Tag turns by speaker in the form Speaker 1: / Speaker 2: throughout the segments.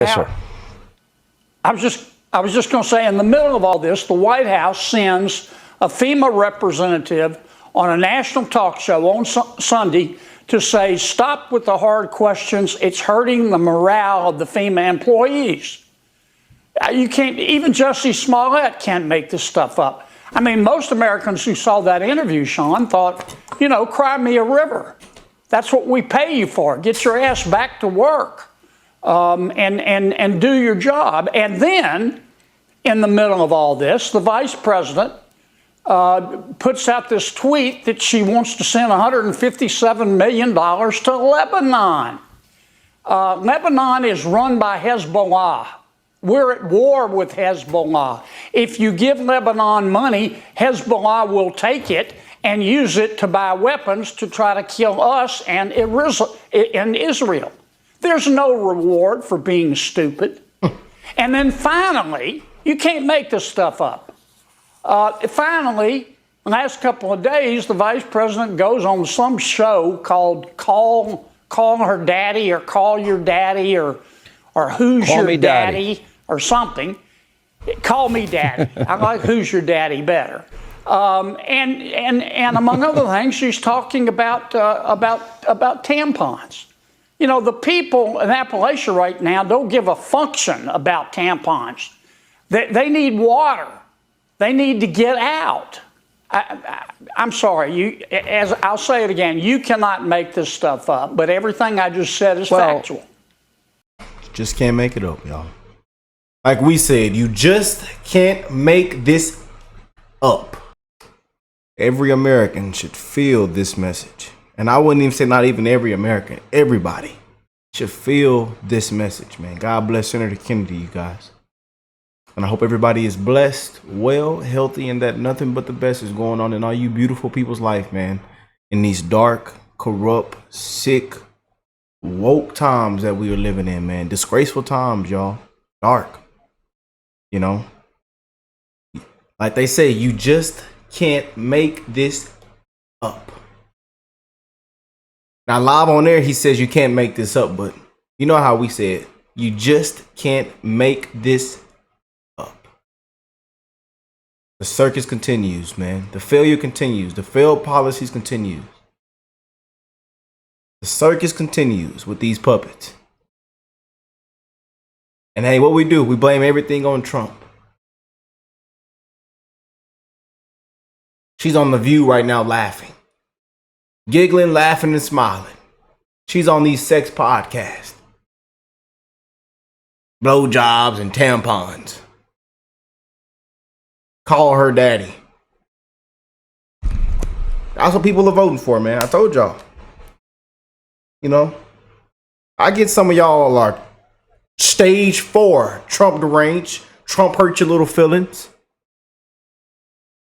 Speaker 1: Yes, sir.
Speaker 2: I was just going to say, in the middle of all this, the White House sends a FEMA representative on a national talk show on Sunday to say, stop with the hard questions. It's hurting the morale of the FEMA employees. You can't, even Jussie Smollett can't make this stuff up. I mean, most Americans who saw that interview, Sean, thought, you know, cry me a river. That's what we pay you for. Get your ass back to work and do your job. And then, in the middle of all this, the vice president puts out this tweet that she wants to send $157 million to Lebanon. Lebanon is run by Hezbollah. We're at war with Hezbollah. If you give Lebanon money, Hezbollah will take it and use it to buy weapons to try to kill us and Israel. There's no reward for being stupid. And then finally, you can't make this stuff up. Finally, the last couple of days, the vice president goes on some show called Call Her Daddy or Call Your Daddy or Who's Your Daddy or something. Call Me Daddy. I like Who's Your Daddy better. And among other things, she's talking about tampons. You know, the people in Appalachia right now don't give a function about tampons. They need water. They need to get out. I'm sorry. As I'll say it again, you cannot make this stuff up. But everything I just said is factual.
Speaker 3: Just can't make it up, y'all. Like we said, you just can't make this up. Every American should feel this message. And I wouldn't even say not even every American. Everybody should feel this message, man. God bless Senator Kennedy, you guys. And I hope everybody is blessed, well, healthy, and that nothing but the best is going on in all you beautiful people's life, man. In these dark, corrupt, sick, woke times that we are living in, man. Disgraceful times, y'all. Dark. You know? Like they say, you just can't make this up. Now, live on there, he says you can't make this up, but you know how we said, you just can't make this up. The circus continues, man. The failure continues. The failed policies continue. The circus continues with these puppets. And hey, what we do, we blame everything on Trump. She's on The View right now laughing. Giggling, laughing, and smiling. She's on these sex podcasts. Blowjobs and tampons. Call her daddy. That's what people are voting for, man. I told y'all. You know, I get some of y'all are stage 4 Trump deranged. Trump hurt your little feelings.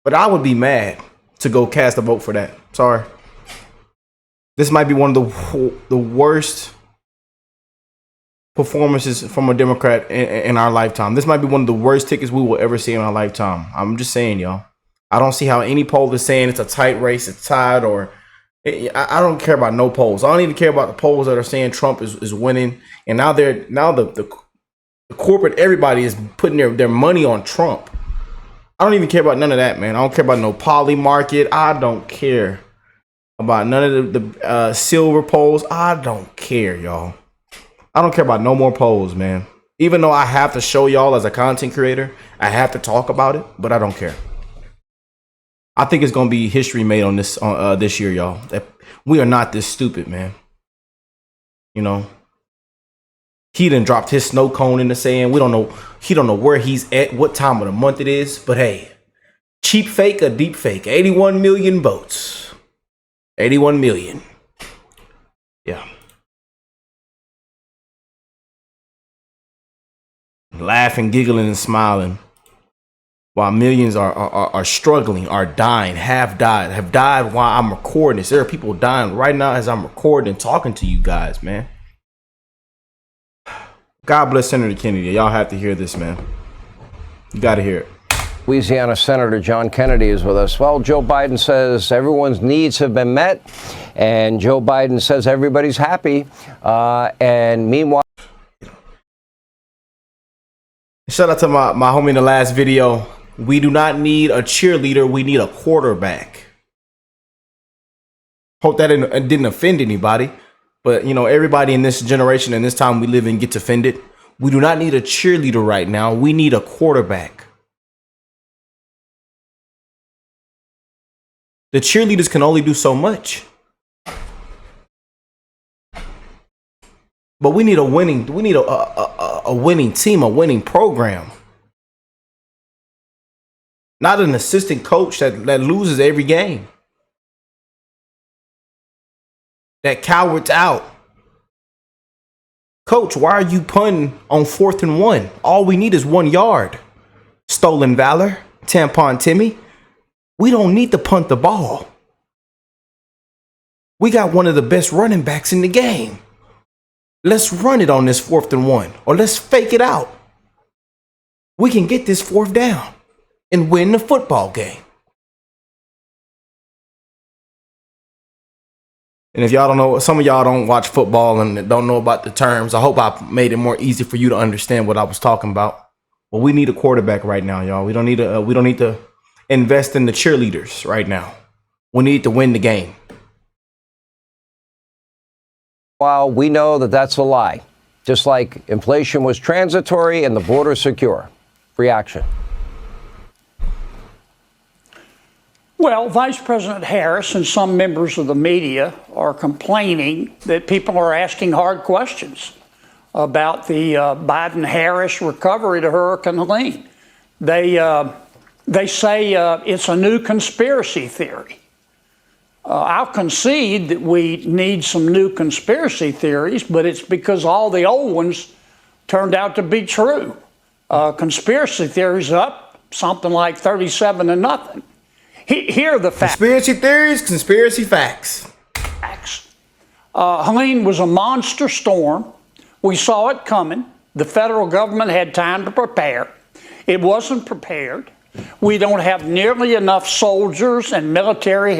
Speaker 3: But I would be mad to go cast a vote for that. Sorry. This might be one of the worst performances from a Democrat in our lifetime. This might be one of the worst tickets we will ever see in our lifetime. I'm just saying, y'all. I don't see how any poll is saying it's a tight race, it's tied, or I don't care about no polls. I don't even care about the polls that are saying Trump is winning. And now the corporate, everybody is putting their money on Trump. I don't even care about none of that, man. I don't care about no poly market. I don't care about none of the silver polls. I don't care, y'all. I don't care about no more polls, man. Even though I have to show y'all as a content creator, I have to talk about it, but I don't care. I think it's gonna be history made on this year, y'all. We are not this stupid, man. You know, he done dropped his snow cone in the sand. We don't know. He don't know where he's at, what time of the month it is. But hey, cheap fake or deep fake? 81 million votes. 81 million. Yeah. Laughing, giggling, and smiling. While millions are struggling, are dying, have died while I'm recording this. There are people dying right now as I'm recording and talking to you guys, man. God bless Senator Kennedy. Y'all have to hear this, man. You got to hear it.
Speaker 1: Louisiana Senator John Kennedy is with us. Well, Joe Biden says everyone's needs have been met, and Joe Biden says everybody's happy. And meanwhile,
Speaker 3: Shout out to my homie in the last video. We do not need a cheerleader. We need a quarterback. Hope that didn't offend anybody. But, you know, everybody in this generation and this time we live in gets offended. We do not need a cheerleader right now. We need a quarterback. The cheerleaders can only do so much. But we need a winning team, a winning program. Not an assistant coach that loses every game. That cowards out. Coach, why are you punting on 4th and 1? All we need is 1 yard. Stolen valor, tampon Timmy. We don't need to punt the ball. We got one of the best running backs in the game. Let's run it on this 4th and 1, or let's fake it out. We can get this 4th down and win the football game. And if y'all don't know, some of y'all don't watch football and don't know about the terms. I hope I made it more easy for you to understand what I was talking about. But we need a quarterback right now, y'all. We don't need to invest in the cheerleaders right now. We need to win the game.
Speaker 1: While we know that that's a lie, just like inflation was transitory and the border secure. Reaction.
Speaker 2: Well, Vice President Harris and some members of the media are complaining that people are asking hard questions about the Biden-Harris recovery to Hurricane Helene. They say it's a new conspiracy theory. I'll concede that we need some new conspiracy theories, but it's because all the old ones turned out to be true. Conspiracy theories up something like 37-0. Here are the facts.
Speaker 3: Conspiracy theories, conspiracy facts.
Speaker 2: Helene was a monster storm. We saw it coming. The federal government had time to prepare. It wasn't prepared. We don't have nearly enough soldiers and military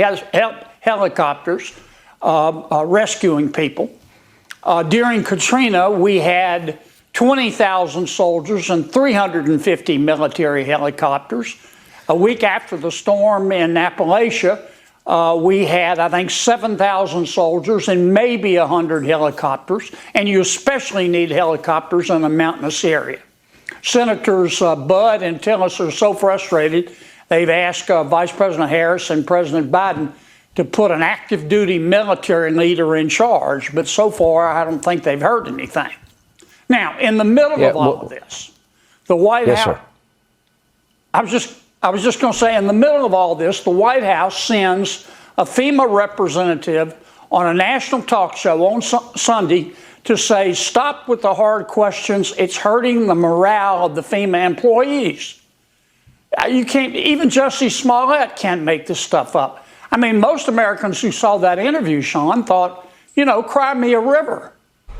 Speaker 2: helicopters rescuing people. During Katrina, we had 20,000 soldiers and 350 military helicopters. A week after the storm in Appalachia, we had, I think, 7,000 soldiers and maybe 100 helicopters. And you especially need helicopters in a mountainous area. Senators Budd and Tillis are so frustrated, they've asked Vice President Harris and President Biden to put an active duty military leader in charge. But so far, I don't think they've heard anything. Now, in the middle of all of this, the White House,
Speaker 1: sir.
Speaker 2: I was just going to say, in the middle of all this, the White House sends a FEMA representative on a national talk show on Sunday to say, stop with the hard questions. It's hurting the morale of the FEMA employees. You can't, even Jussie Smollett can't make this stuff up. I mean, most Americans who saw that interview, Sean, thought, you know, cry me a river.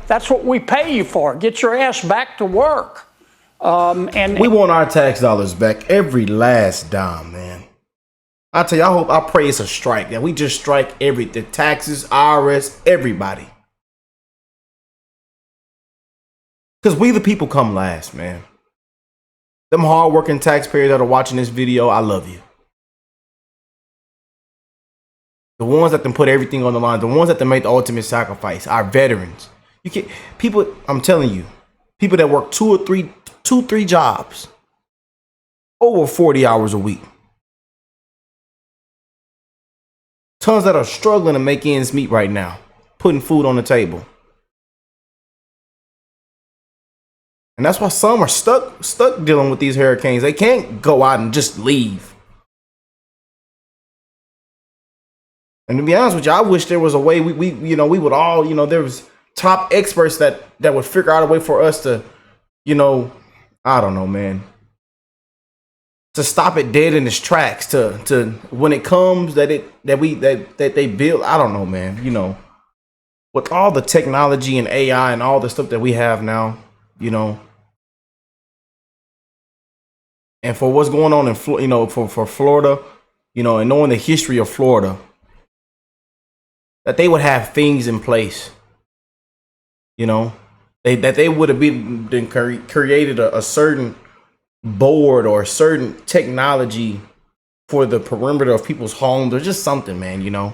Speaker 2: That's what we pay you for. Get your ass back to work. And
Speaker 3: we want our tax dollars back, every last dime, man. I tell you, I pray it's a strike. That we just strike the taxes, IRS, everybody. Because we the people come last, man. Them hardworking taxpayers that are watching this video, I love you. The ones that can put everything on the line, the ones that can make the ultimate sacrifice, our veterans. You can't, people, I'm telling you, people that work two, three jobs, over 40 hours a week. Tons that are struggling to make ends meet right now, putting food on the table. And that's why some are stuck dealing with these hurricanes. They can't go out and just leave. And to be honest with you, I wish there was a way we would all, there was top experts that would figure out a way for us to, I don't know, man, to stop it dead in its tracks, to when it comes that they build, I don't know, man, with all the technology and AI and all the stuff that we have now, and for what's going on in for Florida, and knowing the history of Florida, that they would have things in place, that they would have been created a certain board or certain technology for the perimeter of people's homes, or just something, man, you know.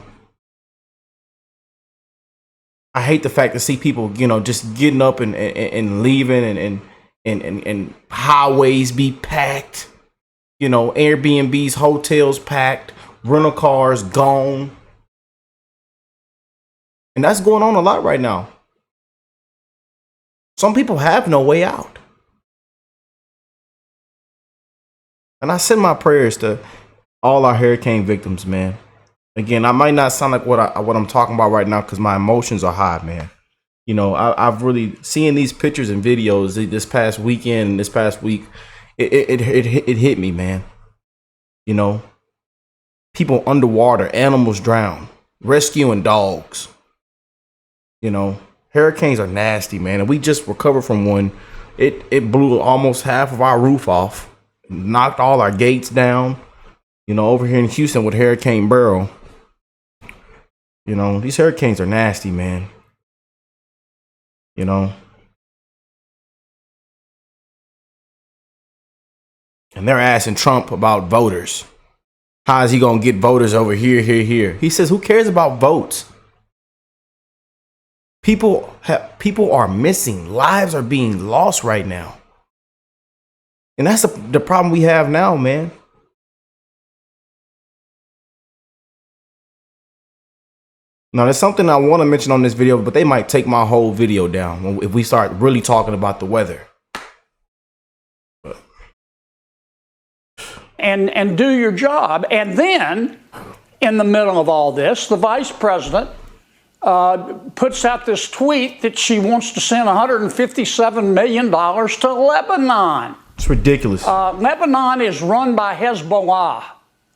Speaker 3: I hate the fact to see people, you know, just getting up and leaving and highways be packed, you know, Airbnbs, hotels packed, rental cars gone. And that's going on a lot right now. Some people have no way out. And I send my prayers to all our hurricane victims, man. Again, I might not sound like what I'm talking about right now because my emotions are high, man. You know, I've really seen these pictures and videos this past weekend and this past week. It hit me, man. You know, people underwater, animals drown, rescuing dogs. You know, hurricanes are nasty, man. And we just recovered from one. It blew almost half of our roof off, knocked all our gates down. You know, over here in Houston with Hurricane Beryl. You know, these hurricanes are nasty, man. You know. And they're asking Trump about voters. How is he going to get voters over here, here, here? He says, who cares about votes? People are missing. Lives are being lost right now. And that's the problem we have now, man. Now, there's something I want to mention on this video, but they might take my whole video down if we start really talking about the weather.
Speaker 2: And do your job. And then, in the middle of all this, the vice president puts out this tweet that she wants to send $157 million to Lebanon.
Speaker 3: It's ridiculous.
Speaker 2: Lebanon is run by Hezbollah.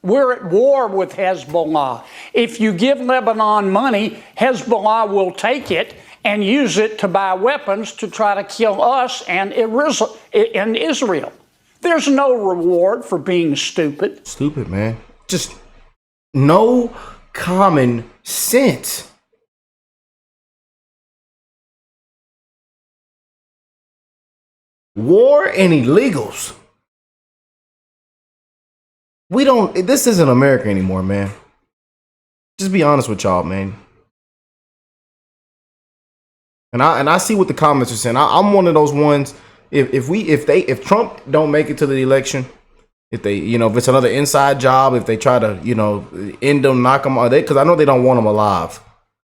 Speaker 2: We're at war with Hezbollah. If you give Lebanon money, Hezbollah will take it and use it to buy weapons to try to kill us and Israel. There's no reward for being stupid.
Speaker 3: Stupid, man. Just no common sense. War and illegals. This isn't America anymore, man. Just be honest with y'all, man. And I see what the comments are saying. I'm one of those ones. If Trump don't make it to the election, if it's another inside job, if they try to, end them, knock them out, because I know they don't want him alive.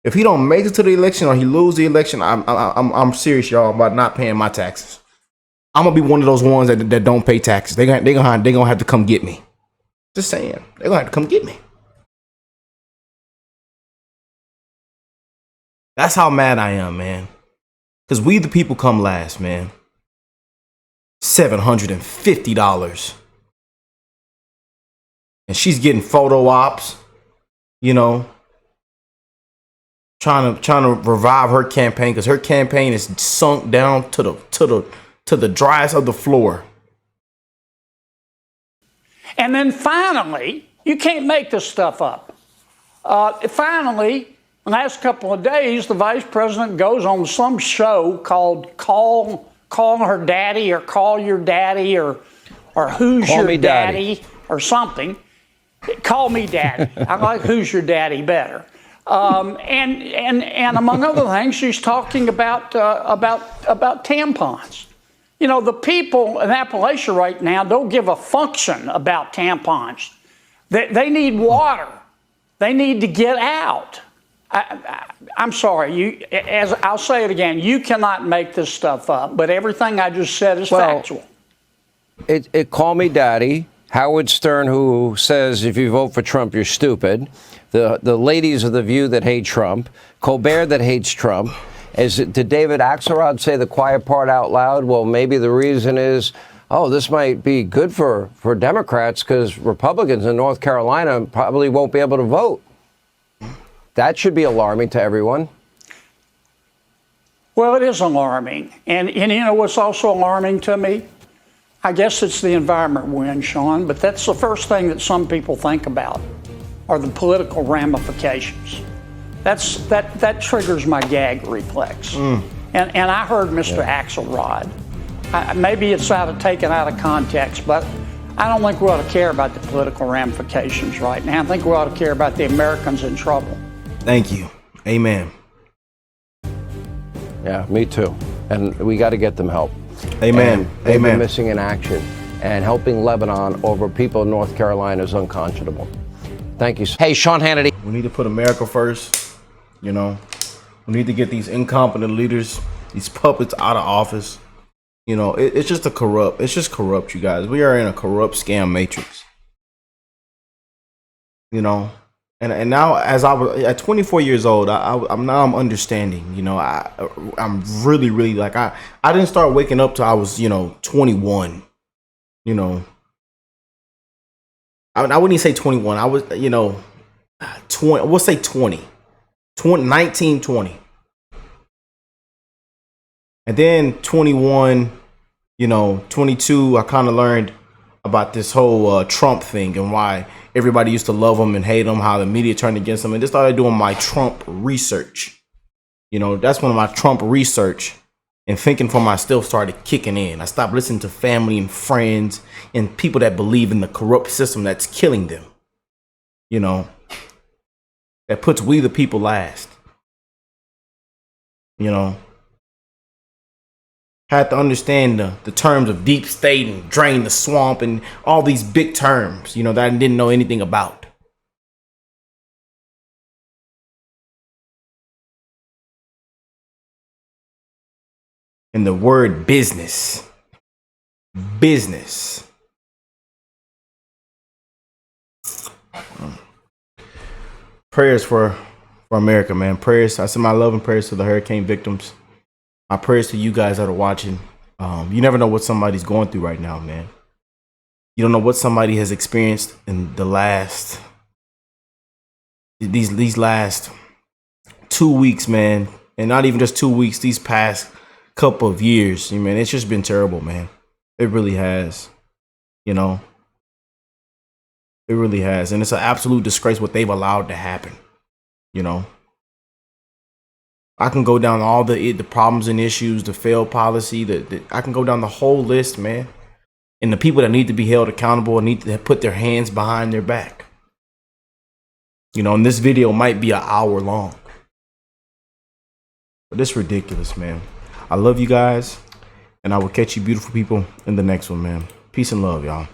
Speaker 3: If he don't make it to the election or he lose the election, I'm serious, y'all, about not paying my taxes. I'm gonna be one of those ones that don't pay taxes. They gonna have to come get me. Just saying, they're gonna have to come get me. That's how mad I am, man. Because we the people come last, man. $750. And she's getting photo ops, trying to revive her campaign because her campaign is sunk down to the driest of the floor.
Speaker 2: And then finally, you can't make this stuff up. Finally, the last couple of days, the vice president goes on some show called Call Her Daddy or Call Your Daddy or Who's
Speaker 1: Call
Speaker 2: Your
Speaker 1: Me
Speaker 2: Daddy or something. Call Me Daddy. I like Who's Your Daddy better. And among other things, she's talking about tampons. The people in Appalachia right now don't give a function about tampons. They need water. They need to get out. I'm sorry. As I'll say it again, you cannot make this stuff up. But everything I just said is factual.
Speaker 1: It Call Me Daddy. Howard Stern, who says if you vote for Trump, you're stupid. The ladies of The View that hate Trump. Colbert that hates Trump. Did David Axelrod say the quiet part out loud? Well, maybe the reason is, this might be good for Democrats because Republicans in North Carolina probably won't be able to vote. That should be alarming to everyone.
Speaker 2: Well, it is alarming. And you know what's also alarming to me? I guess it's the environment we're in, Sean, but that's the first thing that some people think about are the political ramifications. That triggers my gag reflex. And I heard Mr. Axelrod maybe it's taken out of context, but I don't think we ought to care about the political ramifications right now. I think we ought to care about the Americans in trouble.
Speaker 3: Thank you. Amen.
Speaker 1: Yeah, me too. And we got to get them help.
Speaker 3: Amen.
Speaker 1: And they've been
Speaker 3: Amen.
Speaker 1: missing in action. And helping Lebanon over people in North Carolina is unconscionable. Thank you. Hey, Sean Hannity.
Speaker 3: We need to put America first. You know, we need to get these incompetent leaders, these puppets out of office. You know, it's just corrupt, you guys. We are in a corrupt scam matrix. You know, and now as I was at 24 years old, I'm understanding. You know, I'm really like I didn't start waking up till I was 21. You know, I wouldn't even say 21. I was 20. We'll say 19, 20. And then 21, 22, I kind of learned about this whole Trump thing and why everybody used to love him and hate him, how the media turned against him. And just started doing my Trump research. That's when my Trump research and thinking for myself started kicking in. I stopped listening to family and friends and people that believe in the corrupt system that's killing them. That puts we the people last. Had to understand the terms of deep state and drain the swamp and all these big terms, that I didn't know anything about. And the word business. Prayers for America, man. Prayers. I send my love and prayers to the hurricane victims. My prayers to you guys that are watching. You never know what somebody's going through right now, man. You don't know what somebody has experienced in these last 2 weeks, man. And not even just 2 weeks, these past couple of years. Man, it's just been terrible, man. It really has. It really has. And it's an absolute disgrace what they've allowed to happen. I can go down all the problems and issues, the failed policy, I can go down the whole list, man. And the people that need to be held accountable and need to put their hands behind their back. And this video might be an hour long. But it's ridiculous, man. I love you guys. And I will catch you beautiful people in the next one, man. Peace and love, y'all.